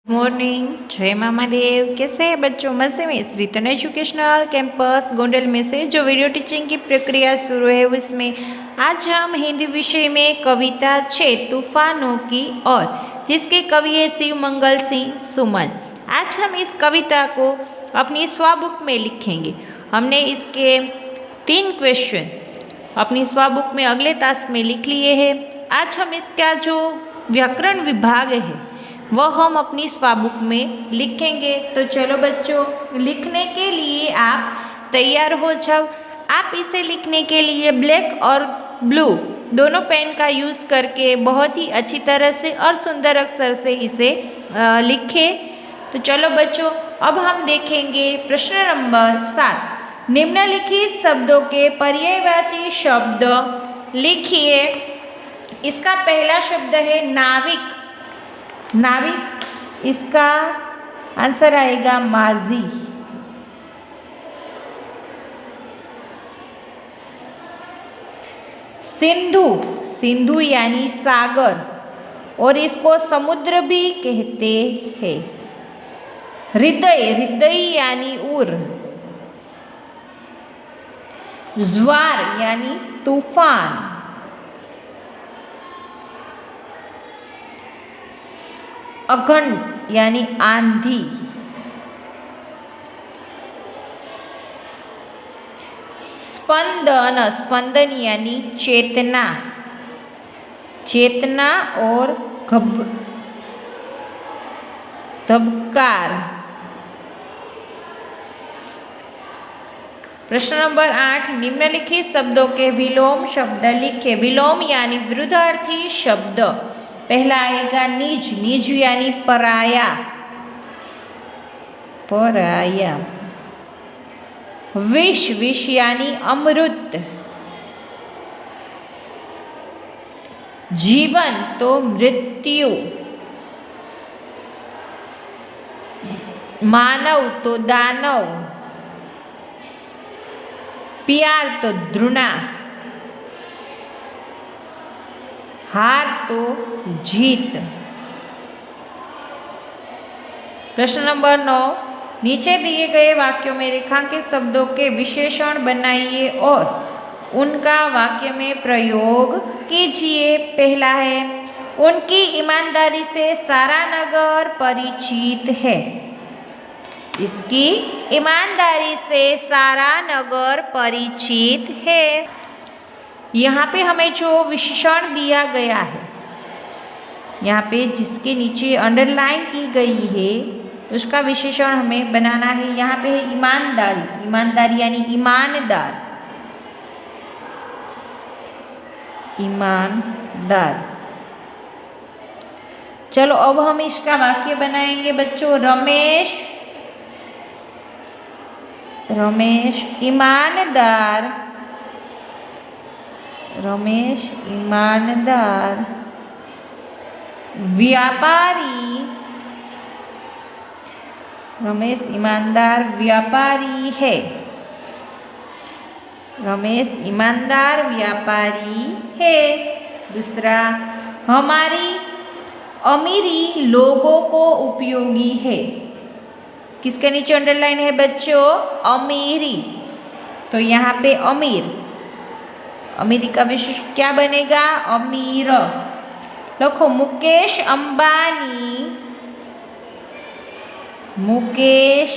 Morning, जय मामा देव। कैसे हैं बच्चों? मजे में। श्री तनु एजुकेशनल कैंपस गोंडल में से जो वीडियो टीचिंग की प्रक्रिया शुरू है उसमें आज हम हिंदी विषय में कविता छे तूफानों की और जिसके कवि है शिव मंगल सिंह सुमन। आज हम इस कविता को अपनी स्वबुक में लिखेंगे। हमने इसके 3 क्वेश्चन अपनी स्वबुक में अगले तास में लिख लिए हैं। आज हम इसका जो व्याकरण विभाग है वह हम अपनी स्वबुक में लिखेंगे। तो चलो बच्चों, लिखने के लिए आप तैयार हो जाओ। आप इसे लिखने के लिए ब्लैक और ब्लू दोनों पेन का यूज़ करके बहुत ही अच्छी तरह से और सुंदर अक्षर से इसे लिखें। तो चलो बच्चों, अब हम देखेंगे प्रश्न नंबर 7। निम्नलिखित शब्दों के पर्यायवाची शब्द लिखिए। इसका पहला शब्द है नाविक। नाविक, इसका आंसर आएगा माजी। सिंधु, सिंधु यानी सागर और इसको समुद्र भी कहते हैं। हृदय, हृदय यानी उर। ज्वार यानी तूफान। अखंड यानी आंधी। स्पंदन, स्पंदन यानी चेतना। चेतना और धबकार। प्रश्न नंबर 8। निम्नलिखित शब्दों के विलोम शब्द लिखे। विलोम यानी विरुद्धार्थी शब्द। पहला आएगा निज। निज यानी पराया। पराया। विष, विष यानी अमृत। जीवन तो मृत्यु। मानव तो दानव। प्यार तो द्रुणा। हार तो जीत। प्रश्न नंबर 9। नीचे दिए गए वाक्यों में रेखांकित शब्दों के विशेषण बनाइए और उनका वाक्य में प्रयोग कीजिए। पहला है, उनकी ईमानदारी से सारा नगर परिचित है। इसकी ईमानदारी से सारा नगर परिचित है। यहाँ पे हमें जो विशेषण दिया गया है, यहाँ पे जिसके नीचे अंडरलाइन की गई है उसका विशेषण हमें बनाना है। यहाँ पे है ईमानदारी। ईमानदारी यानी ईमानदार। ईमानदार। चलो अब हम इसका वाक्य बनाएंगे बच्चों। रमेश, रमेश ईमानदार। रमेश ईमानदार व्यापारी। रमेश ईमानदार व्यापारी है। रमेश ईमानदार व्यापारी है। दूसरा, हमारी अमीरी लोगों को उपयोगी है। किसके नीचे अंडरलाइन है बच्चों? अमीरी। तो यहाँ पे अमीर, अमीरी का विशेष क्या बनेगा? अमीर। लिखो मुकेश अंबानी। मुकेश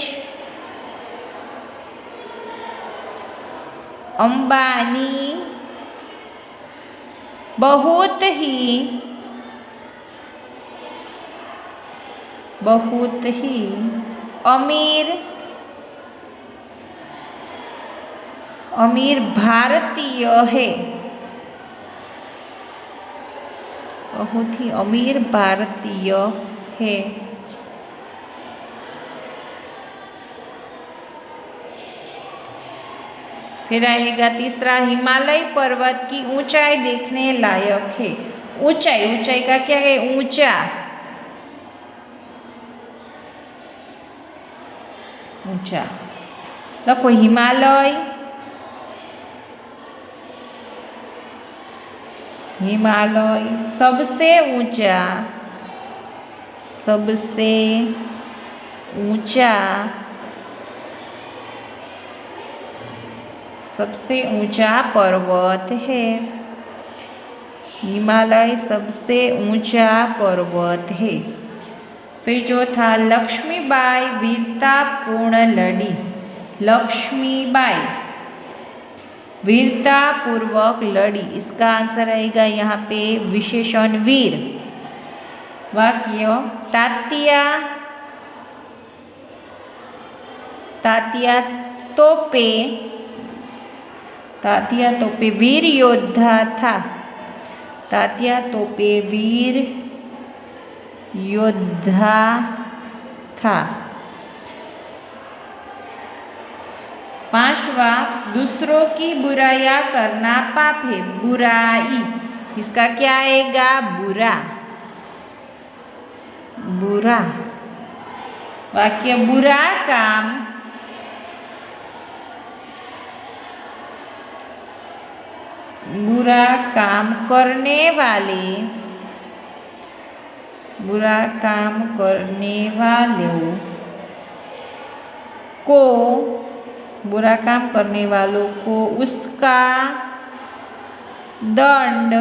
अंबानी बहुत ही अमीर अमीर भारतीय है। बहुत ही अमीर भारतीय है। फिर आएगा तीसरा, हिमालय पर्वत की ऊंचाई देखने लायक है। ऊंचाई, ऊंचाई का क्या है? ऊंचा। ऊंचा। लिखो हिमालय। हिमालय सबसे ऊंचा सबसे ऊंचा पर्वत है। हिमालय सबसे ऊंचा पर्वत है। फिर चौथा, लक्ष्मीबाई वीरतापूर्ण लड़ी। लक्ष्मीबाई वीरतापूर्वक लड़ी, इसका आंसर आएगा यहाँ पे विशेषण वीर। वाक्य, तात्या तोपे वीर योद्धा था। तात्या तोपे वीर योद्धा था। 5वां, दूसरों की बुराइयां करना पाप है। बुराई, इसका क्या आएगा? बुरा। वाक्य, बुरा काम करने वालों को उसका दंड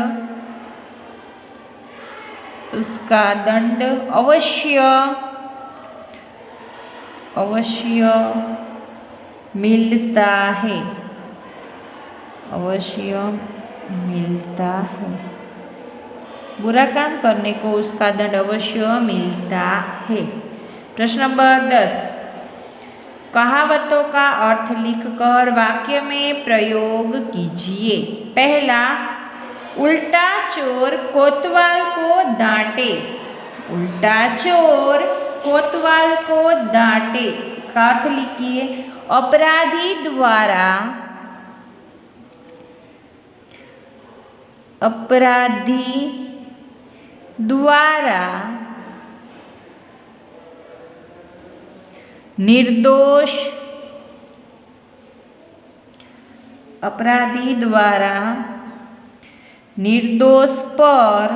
अवश्य मिलता है। बुरा काम करने को उसका दंड अवश्य मिलता है। प्रश्न नंबर 10, कहावतों का अर्थ लिखकर वाक्य में प्रयोग कीजिए। पहला, उल्टा चोर कोतवाल को डांटे। उल्टा चोर कोतवाल को डांटे, इसका अर्थ लिखिए। अपराधी द्वारा निर्दोष पर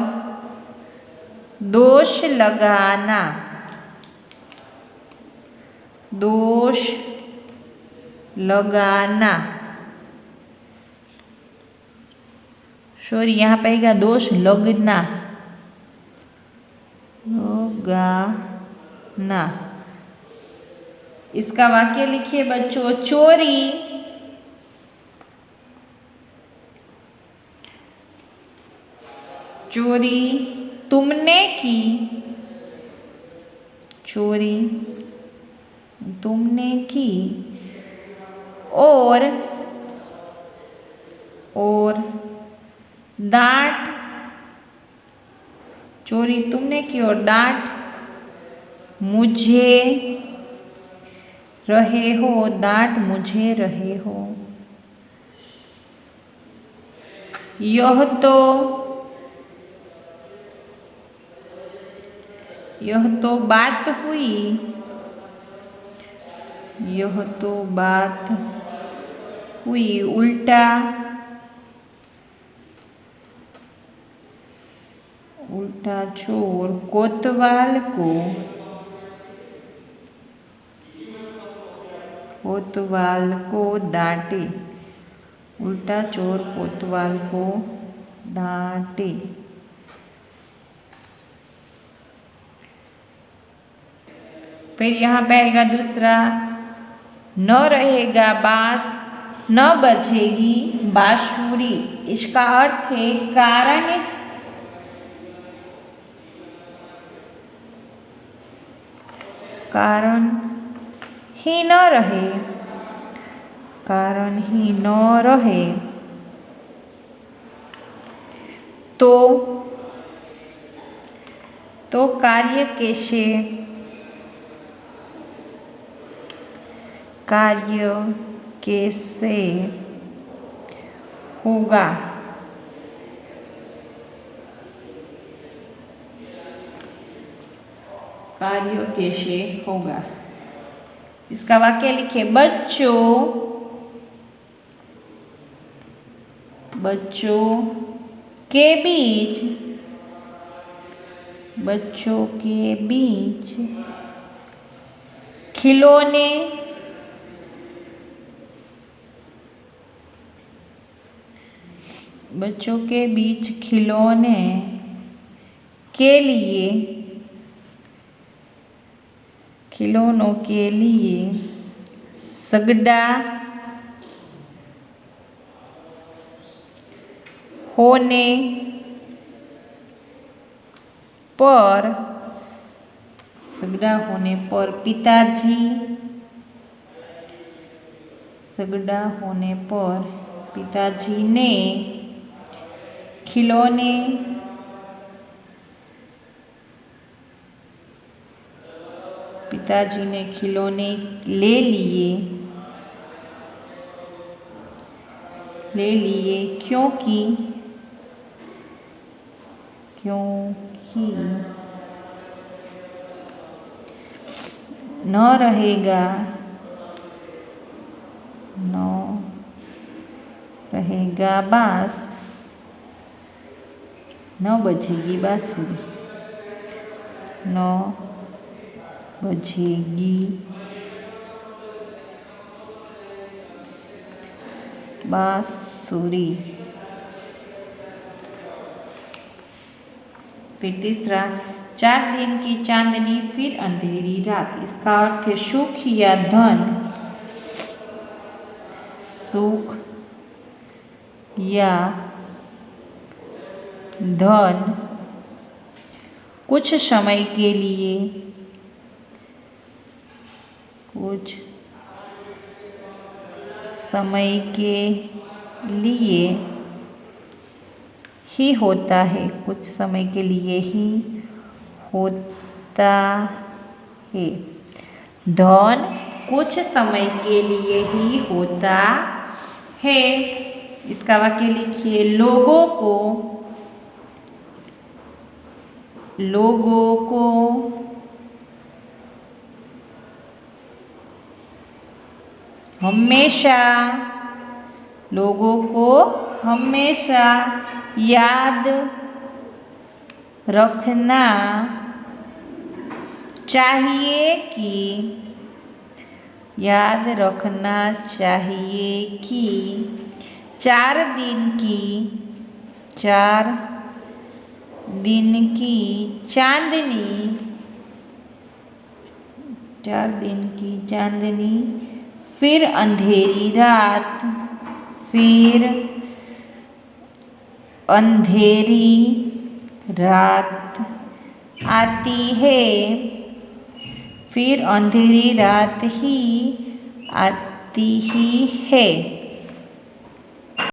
दोष लगाना। सॉरी, यहाँ पे आएगा दोष लगना। इसका वाक्य लिखिए बच्चों। चोरी तुमने की और डांट। चोरी तुमने की और डांट मुझे रहे हो। यह तो बात हुई। उल्टा चोर कोतवाल को डांटे। उल्टा चोर कोतवाल को डांटे। फिर यहाँ पे आएगा दूसरा, न रहेगा बांस न बजेगी बांसुरी। इसका अर्थ है कारण ही न रहे तो कार्य कैसे होगा। कार्य कैसे होगा। इसका वाक्य लिखिए। बच्चों के बीच बच्चों के बीच खिलौने बच्चों के बीच खिलौने के लिए खिलौनों के लिए सगड़ा होने पर पिताजी ने खिलौने ले लिए क्योंकि न रहेगा बांस, न बजेगी बांसुरी, फिर तीसरा, 4 दिन की चांदनी फिर अंधेरी रात। इसका अर्थ है सुख या धन, कुछ समय के लिए ही होता है, धन कुछ समय के लिए ही होता है। इसका वाक्य लिखिए, लोगों को हमेशा याद रखना चाहिए कि 4 दिन की चांदनी फिर अंधेरी रात आती है, फिर अंधेरी रात ही आती ही है।